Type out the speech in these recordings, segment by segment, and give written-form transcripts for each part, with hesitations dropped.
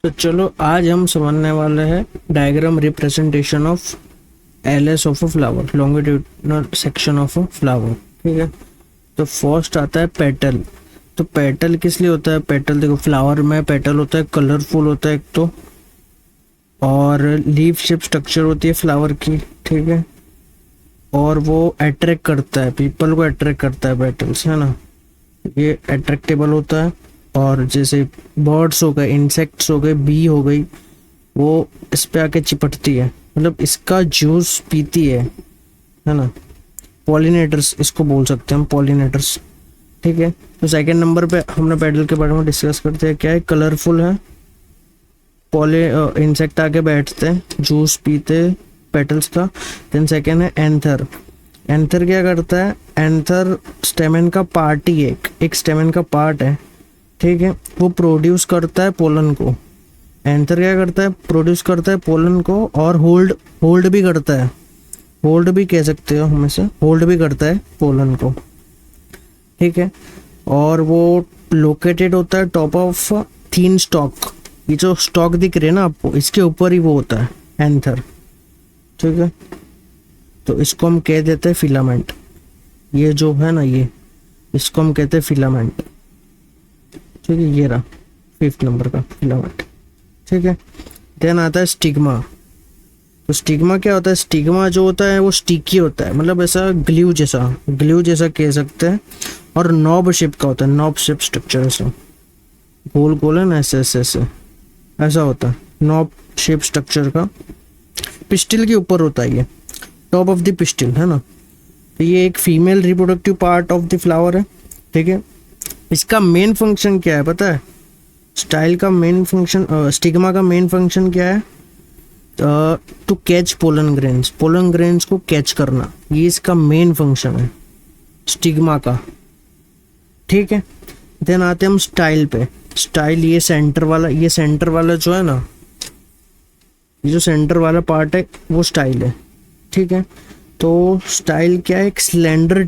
तो चलो आज हम समझने वाले हैं diagram representation of LS of a flower, longitudinal section of a flower. ठीक है, तो फर्स्ट आता है पेटल। तो पेटल किस लिए होता है? पेटल देखो, फ्लावर में पेटल होता है, कलरफुल होता है एक तो, और लीफ शेप स्ट्रक्चर होती है फ्लावर की। ठीक है, और वो अट्रैक्ट करता है, पीपल को अट्रैक्ट करता है पेटल्स, है ना। ये अट्रैक्टेबल होता है। और जैसे बर्ड्स हो गए, इंसेक्ट्स हो गए, बी हो गई, वो इस पे आके चिपटती है, मतलब इसका जूस पीती है ना। पॉलिनेटर्स इसको बोल सकते हैं हम, पॉलिनेटर्स। ठीक है, तो सेकंड नंबर पे हमने पेडल के बारे में डिस्कस करते हैं। क्या है? कलरफुल है, इंसेक्ट आके बैठते हैं, जूस पीते पेटल्स का। देन सेकंड है एंथर। एंथर क्या करता है? एंथर स्टेमन का पार्ट ही है, एक स्टेमन का पार्ट है। ठीक है, वो प्रोड्यूस करता है पोलन को। एंथर क्या करता है? प्रोड्यूस करता है पोलन को, और होल्ड भी करता है, होल्ड भी कह सकते हो हम इसे, होल्ड भी करता है पोलन को। ठीक है, और वो लोकेटेड होता है टॉप ऑफ थीन स्टॉक। ये जो स्टॉक दिख रही है ना आपको, इसके ऊपर ही वो होता है एंथर। ठीक है, तो इसको हम कह देते हैं फिलामेंट। ये जो है ना, ये इसको हम कहते हैं फिलामेंट। ठीक है, ये रहा फिफ्थ नंबर का फिलामेंट। ठीक है, देन आता है स्टिग्मा। तो स्टिग्मा क्या होता है? स्टिग्मा जो होता है वो स्टिकी होता है, मतलब ऐसा ग्लू जैसा कह सकते हैं, और नॉब शेप का होता है, नॉब शेप स्ट्रक्चर। ऐसा गोल गोल है ना, ऐसे ऐसे ऐसे ऐसा होता है नॉब शेप स्ट्रक्चर का। पिस्टिल के ऊपर होता है ये, टॉप ऑफ द पिस्टिल, है ना। तो ये एक female reproductive part of the flower है। ठीक है, इसका मेन फंक्शन क्या है पता है? स्टाइल का मेन फंक्शन, स्टिग्मा का मेन फंक्शन क्या है? टू कैच पोलन ग्रेन्स को कैच करना, ये इसका मेन फंक्शन है स्टिग्मा का। ठीक है, देन आते हैं हम स्टाइल पे। स्टाइल ये सेंटर वाला जो है ना, ये जो सेंटर वाला पार्ट है वो स्टाइल है। ठीक है, तो स्टाइल क्या है? एक स्लेंडर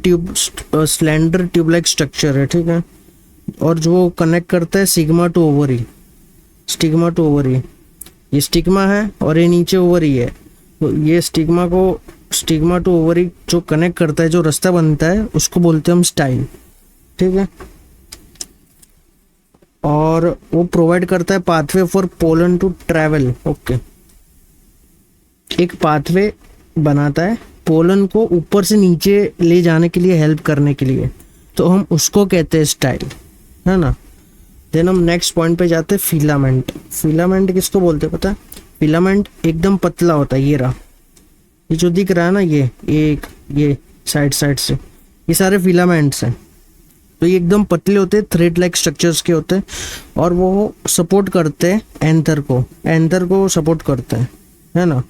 ट्यूब लाइक स्ट्रक्चर है। ठीक है, और जो कनेक्ट करता है स्टिग्मा टू ओवरी। ये स्टिग्मा है और ये नीचे ओवरी है, तो ये स्टिग्मा टू ओवरी जो कनेक्ट करता है, जो रास्ता बनता है, उसको बोलते हैं हम स्टाइल। ठीक है, और वो प्रोवाइड करता है pathway for pollen to travel. Okay, एक पाथवे बनाता है पोलन को ऊपर से नीचे ले जाने के लिए, हेल्प करने के लिए, तो हम उसको कहते हैं स्टाइल, है ना। देन हम नेक्स्ट पॉइंट पे जाते हैं, फिलामेंट। फिलामेंट किसको बोलते हैं पता है? फिलामेंट एकदम पतला होता है, ये रहा, ये जो दिख रहा है ना, ये साइड से ये सारे फिलामेंट्स हैं। तो ये एकदम पतले होते हैं, थ्रेड लाइक स्ट्रक्चर्स के होते हैं, और वो सपोर्ट करते हैं एंथर को सपोर्ट करते हैं, है ना।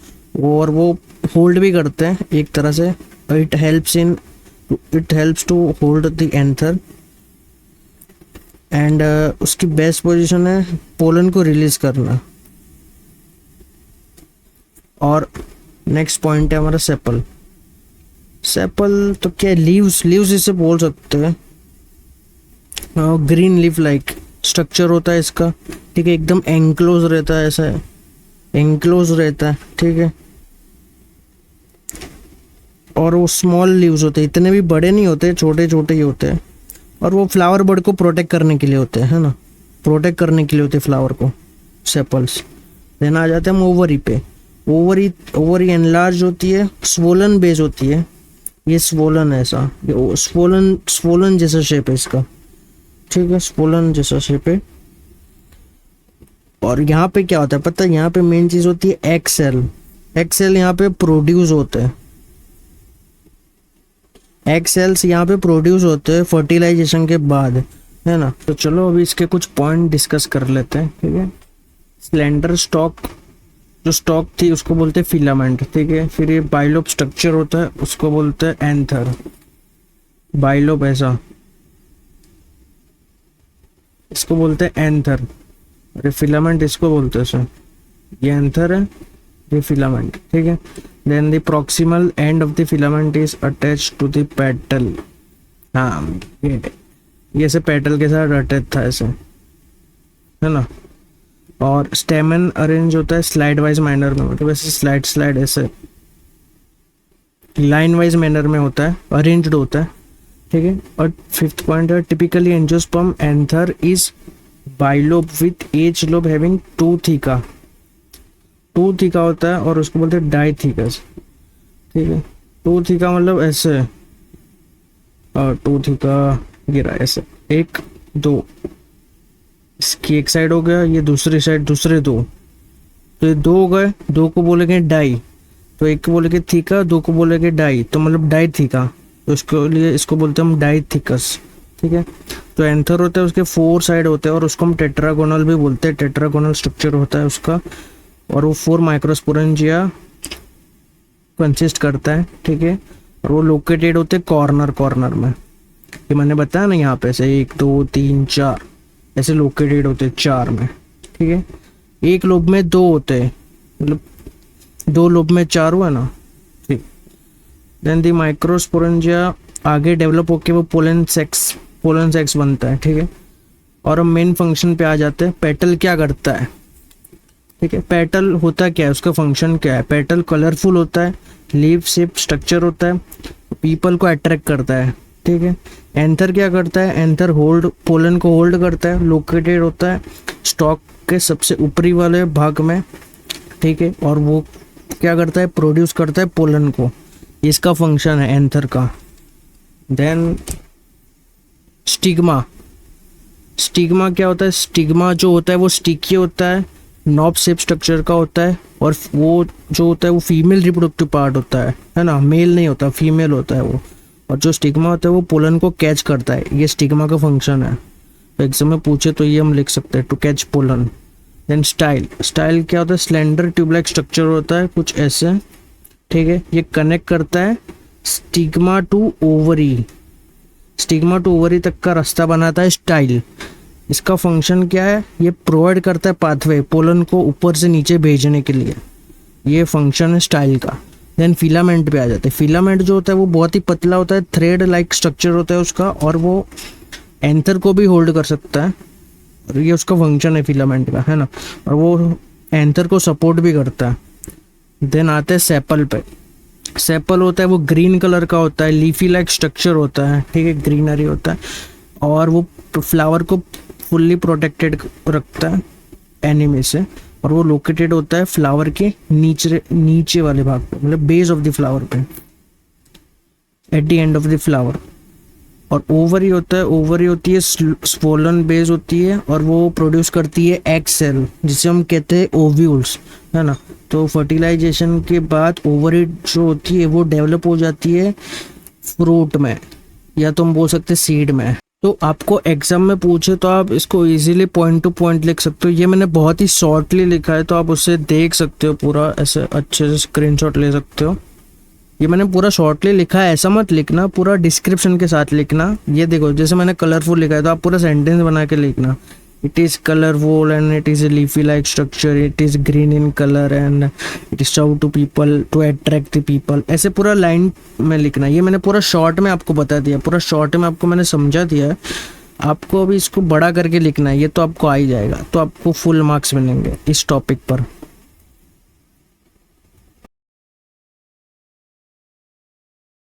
और वो होल्ड भी करते हैं एक तरह से। It helps to hold the anther, and उसकी बेस्ट पोजीशन है पोलन को रिलीज करना। और नेक्स्ट पॉइंट है हमारा सेपल। तो क्या? लीव्स इसे बोल सकते हैं। ग्रीन लीफ लाइक स्ट्रक्चर होता है इसका। ठीक है, एकदम एंक्लोज रहता है, ऐसा एंक्लोज रहता है। ठीक है, और वो स्मॉल लीव्स होते हैं, इतने भी बड़े नहीं होते, छोटे छोटे ही होते हैं, और वो फ्लावर बर्ड को प्रोटेक्ट करने के लिए होते हैं, है ना। प्रोटेक्ट करने के लिए होते हैं फ्लावर को, सेपल्स। देन आ जाते हैं हम ओवरी पे। ओवरी एनलार्ज होती है, स्वोलन बेस होती है, ये स्वोलन है, ऐसा स्वोलन जैसा शेप है इसका। ठीक है, स्वोलन जैसा शेप है। और यहाँ पे क्या होता है पता है? यहाँ पे मेन चीज होती है एग सेल यहाँ पे प्रोड्यूस होते हैं। एग सेल्स यहाँ पे प्रोड्यूस होते हैं फर्टिलाइजेशन के बाद, है ना। तो चलो अभी इसके कुछ पॉइंट डिस्कस कर लेते हैं। ठीक है, स्लेंडर स्टॉक, जो स्टॉक थी उसको बोलते हैं फिलामेंट। ठीक है, फिर ये बाइलोप स्ट्रक्चर होता है, उसको बोलते हैं एंथर। बाइलोप ऐसा, इसको बोलते हैं एंथर, और फिलामेंट इसको बोलते हैं सर, ये एंथर है, ये फिलामेंट। ठीक है, then the proximal end of the filament is attached to the petal। हाँ, ये ऐसे पेटल के साथ अटैच था, ऐसे, है ना। और स्टेमन अरेंज होता है स्लाइड वाइज मैनर में, मतलब ऐसे स्लाइड ऐसे लाइन वाइज मैनर में होता है, अरेंज्ड होता है, ठीक है। और फिफ्थ पॉइंट है typically angiosperm anther is bilobe with each lobe having two theca होता है और उसको बोलते हैं डाइथीकस, ठीक है। टू थीका मतलब ऐसे, और टू थीका गिरा ऐसे, एक दो, इसकी एक साइड हो गया, ये दूसरी साइड दूसरे दो, तो ये दो हो गए, दो को बोलेंगे डाई, तो एक को बोलेंगे थीका, दो को बोलेंगे डाई, तो मतलब डाई थीका, तो इसके लिए इसको बोलते हैं हम डाइथीकस, ठीक है। तो एंथर होता है उसके 4 साइड होते हैं और उसको हम टेट्रागोनल भी बोलते हैं, टेट्रागोनल स्ट्रक्चर होता है उसका, और वो 4 माइक्रोस्पोरेंजिया कंसिस्ट करता है, ठीक है। और वो लोकेटेड होते हैं कॉर्नर में, ये मैंने बताया ना यहाँ पे ऐसे 1 2 3 4 ऐसे लोकेटेड होते हैं 4 में, ठीक है। एक लोब में 2 होते हैं, मतलब 2 लोब में 4 हुआ ना, ठीक। देन दी माइक्रोस्पोरेंजिया आगे डेवलप होके वो पोलन सेक्स बनता है, ठीक है। और हम मेन फंक्शन पे आ जाते हैं, पेटल क्या करता है, ठीक है। पेटल होता क्या है, उसका फंक्शन क्या है, पेटल कलरफुल होता है, लीफ शेप स्ट्रक्चर होता है, पीपल को अट्रैक्ट करता है, ठीक है। एंथर क्या करता है, एंथर पोलन को होल्ड करता है, लोकेटेड होता है स्टॉक के सबसे ऊपरी वाले भाग में, ठीक है। और वो क्या करता है, प्रोड्यूस करता है पोलन को, इसका फंक्शन है एंथर का। देन स्टिग्मा क्या होता है, स्टिग्मा जो होता है वो स्टिकी होता है, नॉब शेप स्ट्रक्चर का होता है, और वो जो होता है वो फीमेल रिप्रोडक्टिव पार्ट होता है ना, मेल नहीं होता, फीमेल होता है वो। और जो स्टिग्मा होता है वो पोलन को कैच करता है, ये स्टिग्मा का फंक्शन है। तो एग्जाम में पूछे तो ये हम लिख सकते हैं, to catch pollen. Then style क्या होता है, स्लेंडर ट्यूबलाइक स्ट्रक्चर होता है कुछ ऐसे, ठीक है। ये कनेक्ट करता है स्टिग्मा टू ओवरी तक का रास्ता बनाता है स्टाइल। इसका फंक्शन क्या है, ये प्रोवाइड करता है पाथवे पोलन को ऊपर से नीचे भेजने के लिए, ये फंक्शन है स्टाइल का। देन फिलामेंट पे आ जाते हैं। फिलामेंट जो होता है वो बहुत ही पतला होता है, थ्रेड लाइक स्ट्रक्चर होता है उसका, और वो एंथर को भी होल्ड कर सकता है, और ये उसका फंक्शन है फिलामेंट का, है ना। और वो एंथर को सपोर्ट भी करता है। देन आते हैं सेपल पे। सेपल होता है वो ग्रीन कलर का होता है, लीफी लाइक स्ट्रक्चर होता है, ठीक है, ग्रीनरी होता है, और वो फ्लावर को फुल्ली प्रोटेक्टेड रखता है एनिमी से, और वो लोकेटेड होता है फ्लावर के नीचे वाले भाग पे, मतलब बेस ऑफ द फ्लावर पे, at the end of the flower. और ओवरी होता है, ओवरी होती है स्वोलन बेस होती है, और वो प्रोड्यूस करती है एग सेल जिसे हम कहते हैं ओव्यूल्स, है ना। तो फर्टिलाइजेशन के बाद ओवरी जो होती है वो डेवलप हो जाती है फ्रूट में, या तो हम बोल सकते हैं सीड में। तो आपको एग्जाम में पूछे तो आप इसको इजीली पॉइंट टू पॉइंट लिख सकते हो। ये मैंने बहुत ही शॉर्टली लिखा है, तो आप उससे देख सकते हो पूरा, ऐसे अच्छे से स्क्रीनशॉट ले सकते हो। ये मैंने पूरा शॉर्टली लिखा है, ऐसा मत लिखना, पूरा डिस्क्रिप्शन के साथ लिखना। ये देखो जैसे मैंने कलरफुल लिखा है तो आप पूरा सेंटेंस बना के लिखना। It is colourful and it is a leafy like structure, it is green in colour and it is serve to people to attract the people, ऐसे पूरा लाइन में लिखना। ये मैंने पूरा शॉर्ट में आपको बता दिया, पूरा शॉर्ट में आपको मैंने समझा दिया है। आपको अभी इसको बड़ा करके लिखना है, ये तो आपको आ ही जाएगा, तो आपको फुल मार्क्स मिलेंगे इस टॉपिक पर।